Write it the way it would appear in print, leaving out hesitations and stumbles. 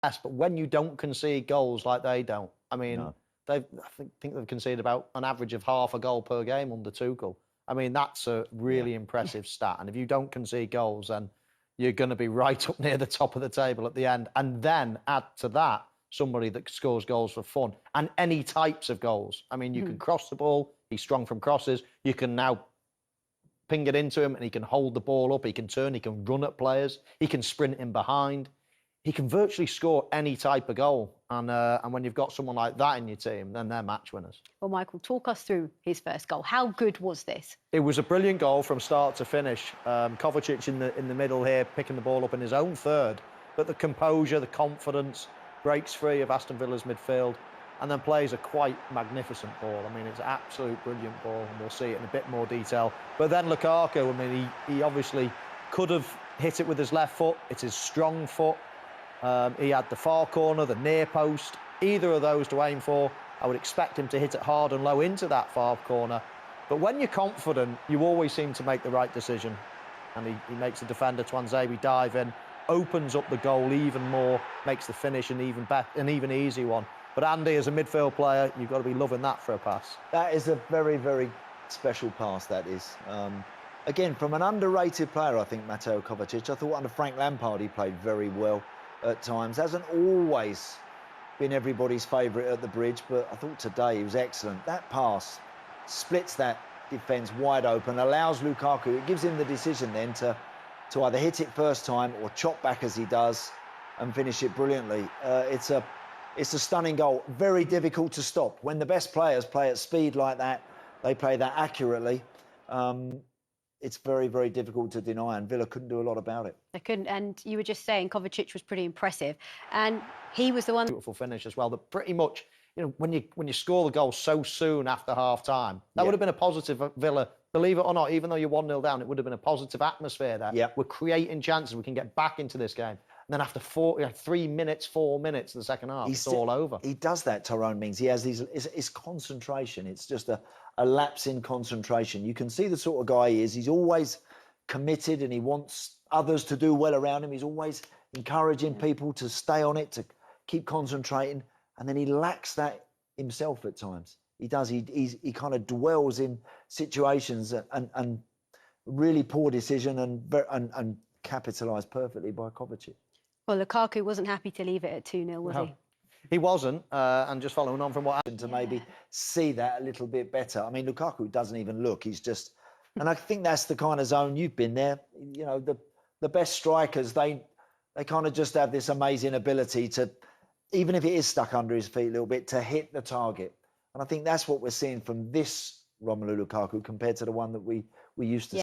But when you don't concede goals like they don't, I mean, No. I think they've conceded about an average of half a goal per game under Tuchel. I mean, that's a really impressive stat. And if you don't concede goals, then you're going to be right up near the top of the table at the end. And then add to that somebody that scores goals for fun and any types of goals. I mean, you can cross the ball. He's strong from crosses. You can now ping it into him and he can hold the ball up. He can turn. He can run at players. He can sprint in behind. He can virtually score any type of goal. And when you've got someone like that in your team, then they're match winners. Well, Michael, talk us through his first goal. How good was this? It was a brilliant goal from start to finish. Kovacic in the middle here, picking the ball up in his own third. But the composure, the confidence, breaks free of Aston Villa's midfield and then plays a quite magnificent ball. I mean, it's an absolute brilliant ball, and we'll see it in a bit more detail. But then Lukaku, I mean, he obviously could have hit it with his left foot. It's his strong foot. He had the far corner, the near post, either of those to aim for. I would expect him to hit it hard and low into that far corner. But when you're confident, you always seem to make the right decision. And he makes the defender, Twanzebe, dive in, opens up the goal even more, makes the finish an even easy one. But Andy, as a midfield player, you've got to be loving that for a pass. That is a very, very special pass, that is. Again, from an underrated player, I think, Mateo Kovacic. I thought under Frank Lampard he played very well at times. Hasn't always been everybody's favourite at the bridge, but I thought today he was excellent. That pass splits that defence wide open, allows Lukaku, it gives him the decision then to either hit it first time or chop back as he does and finish it brilliantly. It's a stunning goal, very difficult to stop. When the best players play at speed like that, they play that accurately. It's very, very difficult to deny, and Villa couldn't do a lot about it. They couldn't, and you were just saying Kovacic was pretty impressive, and he was the one... Beautiful finish as well, that pretty much, you know, when you score the goal so soon after half-time, that would have been a positive for Villa. Believe it or not, even though you're 1-0 down, it would have been a positive atmosphere there. Yeah. We're creating chances, we can get back into this game. And then after 3 minutes, 4 minutes in the second half, it's all over. He does that, Tyrone Mings. He has his concentration. It's just a lapse in concentration. You can see the sort of guy he is. He's always committed and he wants others to do well around him. He's always encouraging people to stay on it, to keep concentrating. And then he lacks that himself at times. He does. He kind of dwells in situations and really poor decision and capitalised perfectly by Kovacic. Well, Lukaku wasn't happy to leave it at 2-0, was he? He wasn't, and just following on from what happened to maybe see that a little bit better. I mean, Lukaku doesn't even look. He's just... And I think that's the kind of zone you've been there. You know, the best strikers, they kind of just have this amazing ability to, even if it is stuck under his feet a little bit, to hit the target. And I think that's what we're seeing from this Romelu Lukaku compared to the one that we used to see.